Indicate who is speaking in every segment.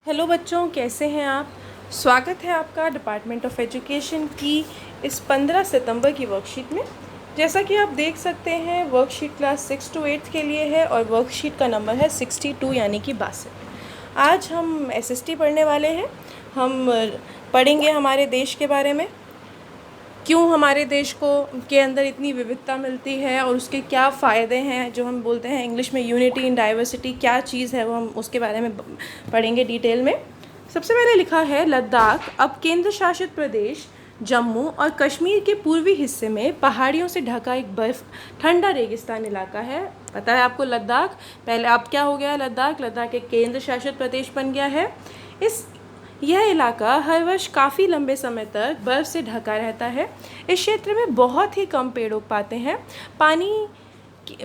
Speaker 1: Hello बच्चों, कैसे हैं आप। स्वागत है आपका डिपार्टमेंट ऑफ एजुकेशन की इस 15 सितंबर की वर्कशीट में। जैसा कि आप देख सकते हैं, वर्कशीट क्लास 6 to 8 के लिए है और वर्कशीट का नंबर है 62 यानी कि 62। आज हम एसएसटी पढ़ने वाले हैं। हम पढ़ेंगे हमारे देश के बारे में, क्यों हमारे देश को के अंदर इतनी विविधता मिलती है और उसके क्या फ़ायदे हैं, जो हम बोलते हैं इंग्लिश में यूनिटी इन डाइवर्सिटी, क्या चीज़ है वो हम उसके बारे में पढ़ेंगे डिटेल में। सबसे पहले लिखा है लद्दाख अब केंद्र शासित प्रदेश जम्मू और कश्मीर के पूर्वी हिस्से में पहाड़ियों से ढका एक बर्फ ठंडा रेगिस्तान इलाका है। पता है आपको लद्दाख, पहले अब क्या हो गया, लद्दाख एक केंद्र शासित प्रदेश बन गया है। यह इलाका हर वर्ष काफ़ी लंबे समय तक बर्फ़ से ढका रहता है। इस क्षेत्र में बहुत ही कम पेड़ उग पाते हैं।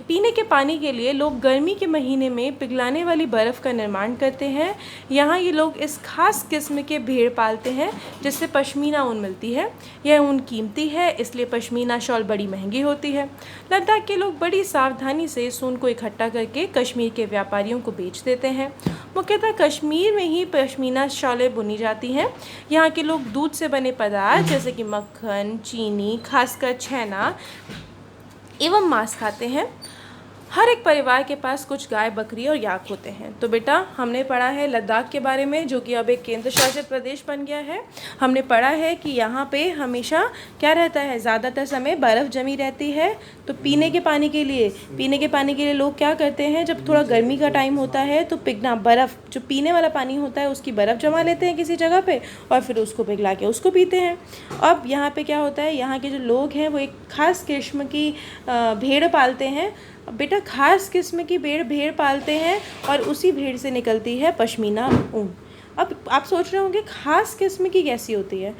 Speaker 1: पीने के पानी के लिए लोग गर्मी के महीने में पिघलाने वाली बर्फ़ का निर्माण करते हैं। यहाँ ये लोग इस खास किस्म के भेड़ पालते हैं जिससे पश्मीना ऊन मिलती है। यह ऊन कीमती है, इसलिए पश्मीना शॉल बड़ी महंगी होती है। लद्दाख के लोग बड़ी सावधानी से इस ऊन को इकट्ठा करके कश्मीर के व्यापारियों को बेच देते हैं। मुख्यतः कश्मीर में ही पश्मीना शॉलें बुनी जाती हैं। यहाँ के लोग दूध से बने पदार्थ जैसे कि मक्खन, चीनी, खासकर छेना एवं मांस खाते हैं। हर एक परिवार के पास कुछ गाय, बकरी और याक होते हैं। तो बेटा, हमने पढ़ा है लद्दाख के बारे में, जो कि अब एक केंद्र शासित प्रदेश बन गया है। हमने पढ़ा है कि यहाँ पे हमेशा क्या रहता है, ज़्यादातर समय बर्फ़ जमी रहती है। तो पीने के पानी के लिए लोग क्या करते हैं, जब थोड़ा गर्मी का टाइम होता है तो बर्फ़ जो पीने वाला पानी होता है उसकी बर्फ़ जमा लेते हैं किसी जगह पे और फिर उसको पिघला के उसको पीते हैं। अब यहाँ पे क्या होता है, यहाँ के जो लोग हैं वो एक खास किस्म की भेड़ पालते हैं। बेटा, खास किस्म की भेड़ पालते हैं और उसी भेड़ से निकलती है पश्मीना ऊन। अब आप सोच रहे होंगे खास किस्म की कैसी होती है,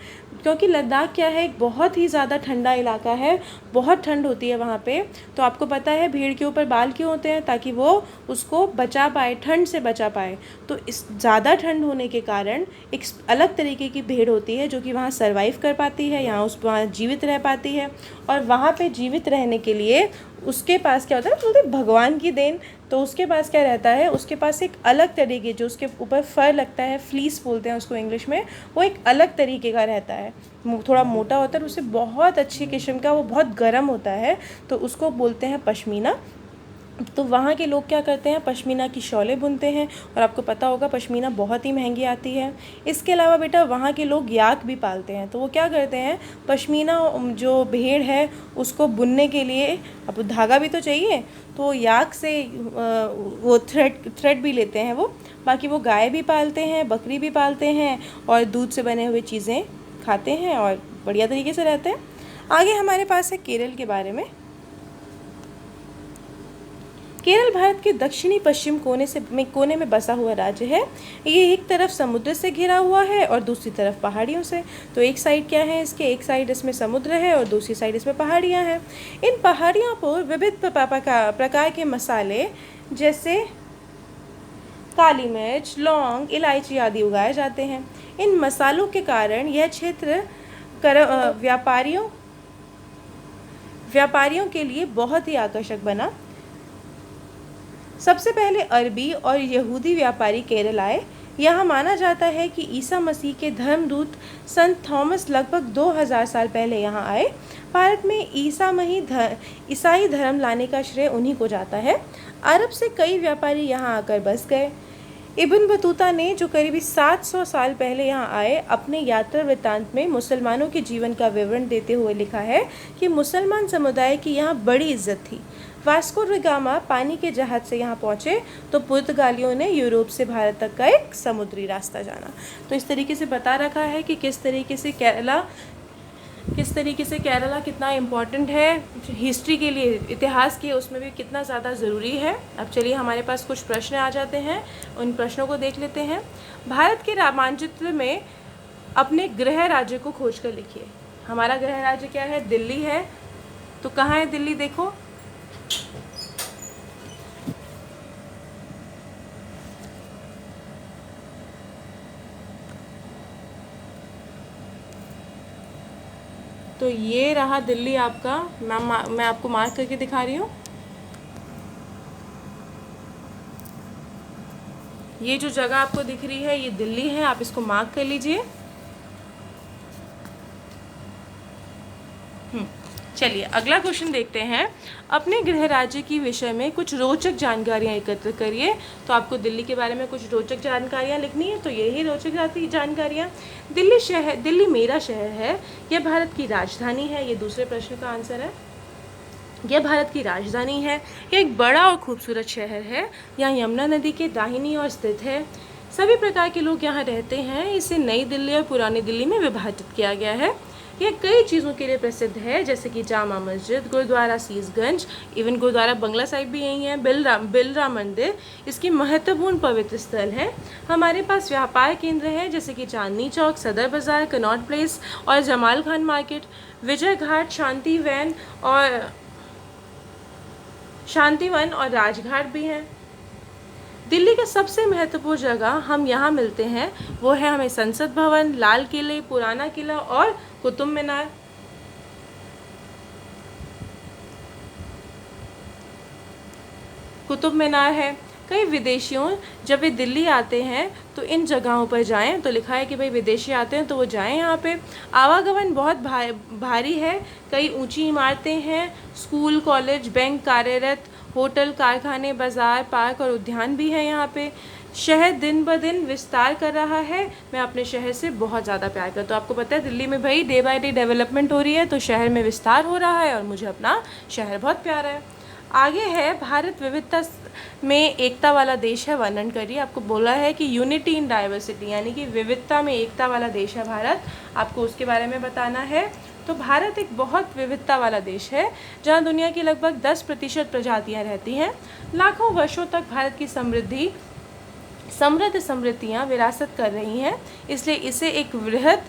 Speaker 1: क्योंकि लद्दाख क्या है, एक बहुत ही ज़्यादा ठंडा इलाका है, बहुत ठंड होती है वहाँ पे। तो आपको पता है भेड़ के ऊपर बाल क्यों होते हैं, ताकि वो उसको बचा पाए, ठंड से बचा पाए। तो इस ज़्यादा ठंड होने के कारण एक अलग तरीके की भेड़ होती है जो कि वहाँ सर्वाइव कर पाती है, वहाँ जीवित रह पाती है। और वहाँ पे जीवित रहने के लिए उसके पास क्या होता है, बोलते भगवान की देन। तो उसके पास क्या रहता है, उसके पास एक अलग तरीके, जो उसके ऊपर फर लगता है, फ्लीस बोलते हैं उसको इंग्लिश में, वो एक अलग तरीके का रहता है, थोड़ा मोटा होता है, उससे बहुत अच्छी किस्म का, वो बहुत गर्म होता है, तो उसको बोलते हैं पश्मीना। तो वहाँ के लोग क्या करते हैं, पश्मीना की शॉलें बुनते हैं और आपको पता होगा पश्मीना बहुत ही महंगी आती है। इसके अलावा बेटा, वहाँ के लोग याक भी पालते हैं। तो वो क्या करते हैं, पश्मीना जो भेड़ है उसको बुनने के लिए अब धागा भी तो चाहिए, तो याक से वो थ्रेड भी लेते हैं वो। बाकी वो गाय भी पालते हैं, बकरी भी पालते हैं और दूध से बने हुए चीज़ें खाते हैं और बढ़िया तरीके से रहते हैं। आगे हमारे पास है केरल के बारे में। केरल भारत के दक्षिणी पश्चिम कोने में बसा हुआ राज्य है। ये एक तरफ समुद्र से घिरा हुआ है और दूसरी तरफ पहाड़ियों से। तो एक साइड क्या है इसके, एक साइड इसमें समुद्र है और दूसरी साइड इसमें पहाड़ियाँ हैं। इन पहाड़ियों पर विविध प्रकार के मसाले जैसे काली मिर्च, लौंग, इलायची आदि उगाए जाते हैं। इन मसालों के कारण यह क्षेत्र व्यापारियों के लिए बहुत ही आकर्षक बना। सबसे पहले अरबी और यहूदी व्यापारी केरल आए। यहाँ माना जाता है कि ईसा मसीह के धर्मदूत संत थॉमस लगभग 2000 साल पहले यहाँ आए। भारत में ईसाई धर्म लाने का श्रेय उन्हीं को जाता है। अरब से कई व्यापारी यहाँ आकर बस गए। इब्न बतूता ने, जो करीबी 700 साल पहले यहाँ आए, अपने यात्रा वृत्तांत में मुसलमानों के जीवन का विवरण देते हुए लिखा है कि मुसलमान समुदाय की यहाँ बड़ी इज्जत थी। वास्को ड गामा पानी के जहाज से यहाँ पहुँचे तो पुर्तगालियों ने यूरोप से भारत तक का एक समुद्री रास्ता जाना। तो इस तरीके से बता रखा है कि किस तरीके से केरला कितना इम्पॉर्टेंट है हिस्ट्री के लिए, इतिहास के उसमें भी कितना ज़्यादा ज़रूरी है। अब चलिए हमारे पास कुछ प्रश्न आ जाते हैं, उन प्रश्नों को देख लेते हैं। भारत के मानचित्र में अपने गृह राज्य को खोज कर लिखिए। हमारा गृह राज्य क्या है, दिल्ली है। तो कहाँ है दिल्ली, देखो तो ये रहा दिल्ली आपका। मैं आपको मार्क करके दिखा रही हूँ। ये जो जगह आपको दिख रही है ये दिल्ली है, आप इसको मार्क कर लीजिए। चलिए अगला क्वेश्चन देखते हैं। अपने गृह राज्य की विषय में कुछ रोचक जानकारियाँ एकत्र करिए। तो आपको दिल्ली के बारे में कुछ रोचक जानकारियाँ लिखनी है, तो यही रोचक जानकारियाँ। दिल्ली मेरा शहर है, यह भारत की राजधानी है, ये दूसरे प्रश्न का आंसर है। यह भारत की राजधानी है, यह एक बड़ा और खूबसूरत शहर है, यहाँ यमुना नदी के दाहिनी ओर स्थित है, सभी प्रकार के लोग यहाँ रहते हैं। इसे नई दिल्ली और पुरानी दिल्ली में विभाजित किया गया है। यह कई चीज़ों के लिए प्रसिद्ध है, जैसे कि जामा मस्जिद, गुरुद्वारा सीसगंज, इवन गुरुद्वारा बंगला साहिब भी यही है, बिलरा मंदिर इसकी महत्वपूर्ण पवित्र स्थल है। हमारे पास व्यापार केंद्र है, जैसे कि चांदनी चौक, सदर बाज़ार, कनॉट प्लेस और जमाल खान मार्केट, विजय घाट, शांतिवन और राजघाट भी हैं। दिल्ली का सबसे महत्वपूर्ण जगह हम यहाँ मिलते हैं, वो है हमें संसद भवन, लाल किले, पुराना किला और कुतुब मीनार। कुतुब मीनार है। कई विदेशियों जब वे दिल्ली आते हैं तो इन जगहों पर जाएं, तो लिखा है कि भाई विदेशी आते हैं तो वो जाएं यहाँ पे। आवागमन बहुत भारी है, कई ऊंची इमारतें हैं, स्कूल, कॉलेज, बैंक कार्यरत, होटल, कारखाने, बाज़ार, पार्क और उद्यान भी हैं यहाँ पे। शहर दिन ब दिन विस्तार कर रहा है। मैं अपने शहर से बहुत ज़्यादा प्यार करता हूँ। आपको पता है दिल्ली में भाई डे बाय डे डेवलपमेंट हो रही है, तो शहर में विस्तार हो रहा है और मुझे अपना शहर बहुत प्यारा है। आगे है भारत विविधता में एकता वाला देश है, वर्णन करिए। आपको बोला है कि यूनिटी इन डाइवर्सिटी, यानी कि विविधता में एकता वाला देश है भारत, आपको उसके बारे में बताना है। तो भारत एक बहुत विविधता वाला देश है, जहाँ दुनिया की लगभग 10% प्रजातियाँ रहती हैं। लाखों वर्षों तक भारत की समृद्ध समृद्धियाँ विरासत कर रही हैं, इसलिए इसे एक वृहद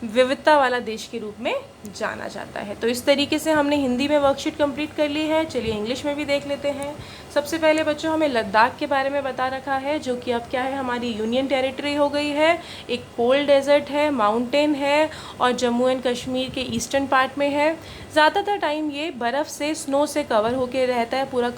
Speaker 1: विविधता वाला देश के रूप में जाना जाता है। तो इस तरीके से हमने हिंदी में वर्कशीट कंप्लीट कर ली है। चलिए इंग्लिश में भी देख लेते हैं। सबसे पहले बच्चों हमें लद्दाख के बारे में बता रखा है, जो कि अब क्या है, हमारी यूनियन टेरिटरी हो गई है। एक कोल्ड डेजर्ट है, माउंटेन है और जम्मू एंड कश्मीर के ईस्टर्न पार्ट में है। ज़्यादातर टाइम ये बर्फ़ से, स्नो से कवर होके रहता है, पूरा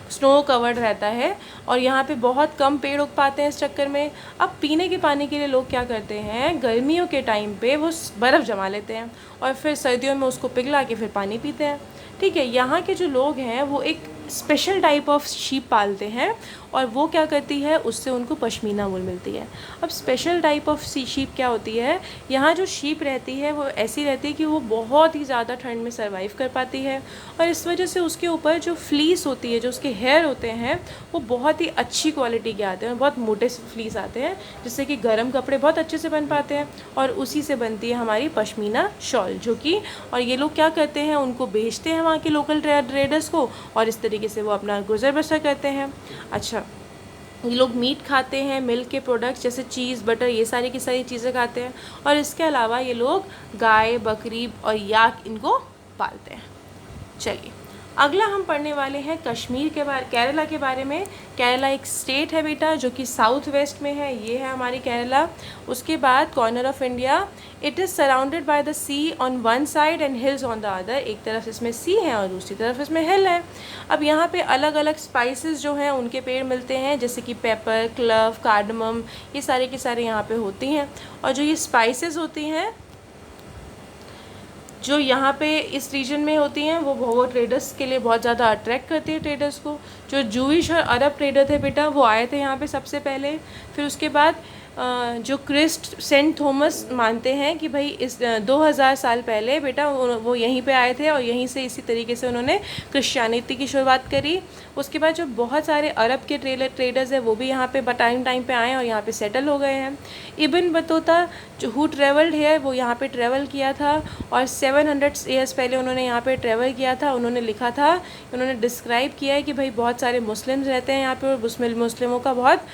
Speaker 1: स्नो कवर्ड रहता है और यहाँ पे बहुत कम पेड़ उग पाते हैं इस चक्कर में। अब पीने के पानी के लिए लोग क्या करते हैं, गर्मियों के टाइम पे वो बर्फ़ जमा लेते हैं और फिर सर्दियों में उसको पिघला के फिर पानी पीते हैं। ठीक है, यहाँ के जो लोग हैं वो एक स्पेशल टाइप ऑफ शीप पालते हैं और वो क्या करती है, उससे उनको पश्मीना वूल मिलती है। अब स्पेशल टाइप ऑफ शीप क्या होती है, यहाँ जो शीप रहती है वो ऐसी रहती है कि वो बहुत ही ज़्यादा ठंड में सर्वाइव कर पाती है और इस वजह से उसके ऊपर जो फ्लीस होती है, जो उसके हेयर होते हैं, वो बहुत ही अच्छी क्वालिटी के आते हैं, बहुत मोटे फ्लीस आते हैं, जिससे कि गर्म कपड़े बहुत अच्छे से बन पाते हैं और उसी से बनती है हमारी पश्मीना शॉल, जो कि और ये लोग क्या करते हैं, उनको बेचते हैं वहाँ के लोकल ट्रेडर्स को और इस तरीके से वो अपना गुजर बसर करते हैं। अच्छा, ये लोग मीट खाते हैं, मिल्क के प्रोडक्ट्स जैसे चीज़, बटर, ये सारी की सारी चीज़ें खाते हैं और इसके अलावा ये लोग गाय, बकरी और याक इनको पालते हैं। चलिए अगला हम पढ़ने वाले हैं केरला के बारे में। केरला एक स्टेट है बेटा, जो कि साउथ वेस्ट में है, ये है हमारी केरला। उसके बाद corner of India, it is surrounded by the sea on one side and hills on the other. एक तरफ इसमें सी है और दूसरी तरफ इसमें हिल है। अब यहाँ पे अलग अलग स्पाइसेस जो हैं उनके पेड़ मिलते हैं, जैसे कि पेपर, क्लव, कार्डमम, ये सारे के सारे यहाँ पे होती हैं। और जो ये स्पाइसेस होती हैं जो यहाँ पे इस रीजन में होती हैं, वो ट्रेडर्स के लिए बहुत ज़्यादा अट्रैक्ट करती है ट्रेडर्स को। जो जूइश और अरब ट्रेडर थे बेटा, वो आए थे यहाँ पे सबसे पहले। फिर उसके बाद जो सेंट थॉमस मानते हैं कि भाई इस 2000 साल पहले बेटा वो यहीं पे आए थे और यहीं से इसी तरीके से उन्होंने क्रिश्चियनिटी की शुरुआत करी। उसके बाद जो बहुत सारे अरब के ट्रेडर्स हैं वो भी यहाँ पे टाइम पे आए और यहाँ पे सेटल हो गए हैं। इब्न बतूता जो हु ट्रेवल्ड है, वो यहाँ पे ट्रेवल किया था और 700 ईयर्स पहले उन्होंने यहाँ पे ट्रेवल किया था। उन्होंने लिखा था, उन्होंने डिस्क्राइब किया है कि भाई बहुत सारे मुस्लिम्स रहते हैं यहाँ पे और मुस्लिमों का बहुत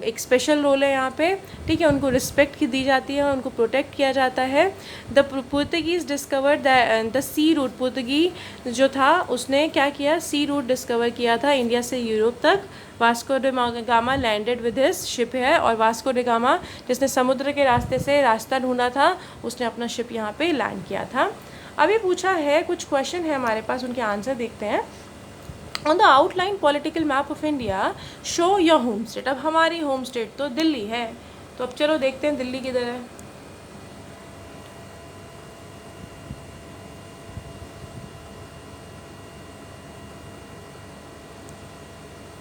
Speaker 1: एक स्पेशल रोल है यहाँ पे। ठीक है, उनको रिस्पेक्ट की दी जाती है, उनको प्रोटेक्ट किया जाता है। The Portuguese discovered the sea route, पुर्तगी जो था उसने क्या किया, सी रूट डिस्कवर किया था इंडिया से यूरोप तक। Vasco day gamma landed with his ship है और वास्को डे गामा जिसने समुद्र के रास्ते से रास्ता ढूंढा था, उसने अपना शिप यहाँ पे लैंड किया था। अभी पूछा है, कुछ क्वेश्चन है हमारे पास, उनके आंसर देखते हैं। On the outline political map of India show your home state. अब हमारी होम स्टेट तो दिल्ली है, तो अब चलो देखते हैं दिल्ली किधर है।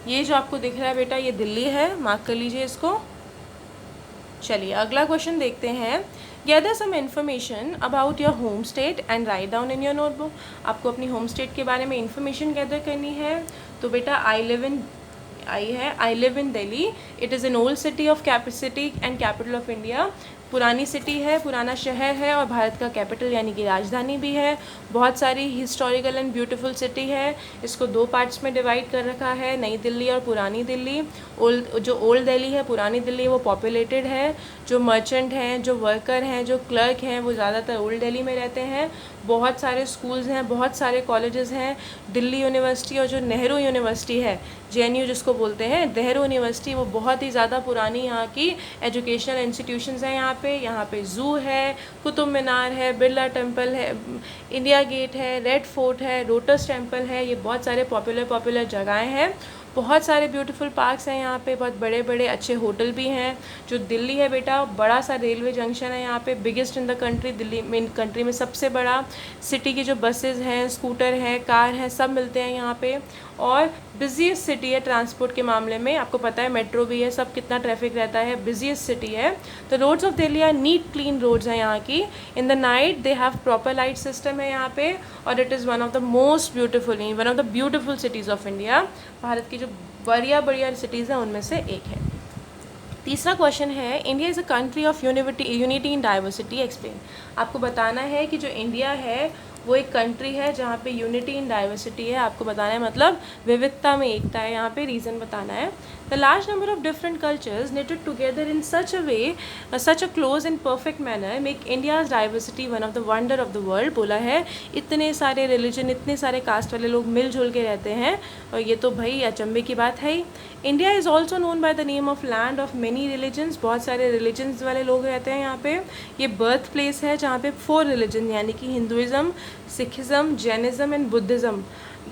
Speaker 1: ये जो आपको दिख रहा है बेटा, ये दिल्ली है, मार्क कर लीजिए इसको। चलिए अगला क्वेश्चन देखते हैं। Gather some information about your home state and write down in your notebook. आपको अपनी होम स्टेट के बारे में इन्फॉर्मेशन गैदर करनी है। तो बेटा I live in Delhi. It is an old city of city and capital of India. पुरानी सिटी है, पुराना शहर है और भारत का कैपिटल यानी कि राजधानी भी है। बहुत सारी हिस्टोरिकल एंड ब्यूटीफुल सिटी है। इसको 2 पार्ट्स में डिवाइड कर रखा है, नई दिल्ली और पुरानी दिल्ली। ओल्ड दिल्ली है, पुरानी दिल्ली, वो पॉपुलेटेड है। जो मर्चेंट हैं, जो वर्कर हैं, जो क्लर्क हैं, वो ज़्यादातर ओल्ड दिल्ली में रहते हैं। बहुत सारे स्कूल्स हैं, बहुत सारे कॉलेजेस हैं। दिल्ली यूनिवर्सिटी और जो नेहरू यूनिवर्सिटी है, JNU जिसको बोलते हैं, नेहरू यूनिवर्सिटी, वो बहुत ही ज़्यादा पुरानी यहाँ की एजुकेशनल इंस्टीट्यूशंस हैं। यहाँ पे ज़ू है, कुतुब मीनार है, बिरला टेम्पल है, इंडिया गेट है, रेड फोर्ट है, लोटस टेम्पल है। ये बहुत सारे पॉपुलर जगहें हैं। बहुत सारे ब्यूटीफुल पार्क्स हैं यहाँ पे, बहुत बड़े बड़े अच्छे होटल भी हैं। जो दिल्ली है बेटा, बड़ा सा रेलवे जंक्शन है यहाँ पे, biggest in the country. Delhi में कंट्री में सबसे बड़ा। सिटी की जो बसेस हैं, स्कूटर हैं, कार हैं, सब मिलते हैं यहाँ पे। और बिजीएस्ट सिटी है ट्रांसपोर्ट के मामले में, आपको पता है मेट्रो भी है, सब कितना ट्रैफिक रहता है, बिजीएस्ट सिटी है। तो roads of Delhi are neat clean roads हैं यहाँ की। In the night they have proper light system है यहाँ पे। और it is one of the most beautiful, one of the beautiful cities of India. Bharat की जो बढ़िया सिटीज़ हैं उनमें से एक है। तीसरा क्वेश्चन है, India is a country of unity in diversity, explain. आपको बताना है कि जो इंडिया है वो एक कंट्री है जहाँ पे यूनिटी इन डाइवर्सिटी है। आपको बताना है मतलब विविधता में एकता है, यहाँ पे रीज़न बताना है। The large number of different cultures knitted together in such a way, such a close and perfect manner make India's diversity one of the wonder of the world. बोला है इतने सारे रिलीजन, इतने सारे कास्ट वाले लोग मिलजुल के रहते हैं, और ये तो भाई अचंभे की बात है ही। India is also known by the name of land of many religions. बहुत सारे रिलीजन्स वाले लोग रहते हैं यहाँ पे। ये बर्थ प्लेस है जहाँ पे 4 रिलीजन यानी कि Hinduism, Sikhism, Jainism and Buddhism,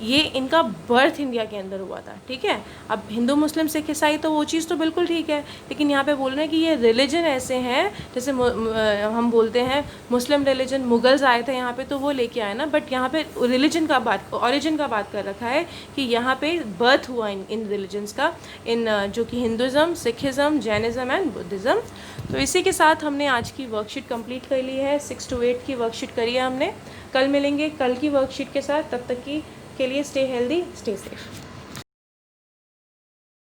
Speaker 1: ये इनका बर्थ इंडिया के अंदर हुआ था। ठीक है, अब हिंदू मुस्लिम सिख ईसाई तो वो चीज़ तो बिल्कुल ठीक है, लेकिन यहाँ पे बोल रहे हैं कि ये रिलीजन ऐसे हैं, जैसे हम बोलते हैं मुस्लिम रिलीजन, मुगल्स आए थे यहाँ पे तो वो लेके आए ना, बट यहाँ पे रिलीजन का बात, ओरिजिन का बात कर रखा है कि यहाँ पे बर्थ हुआ इन रिलीजन्स का, इन जो कि Hinduism, Sikhism, Jainism and Buddhism. तो इसी के साथ हमने आज की वर्कशीट कंप्लीट कर ली है। 6 to 8 की वर्कशीट करी है हमने। कल मिलेंगे कल की वर्कशीट के साथ, तब तक के लिए स्टे हेल्दी, स्टे सेफ।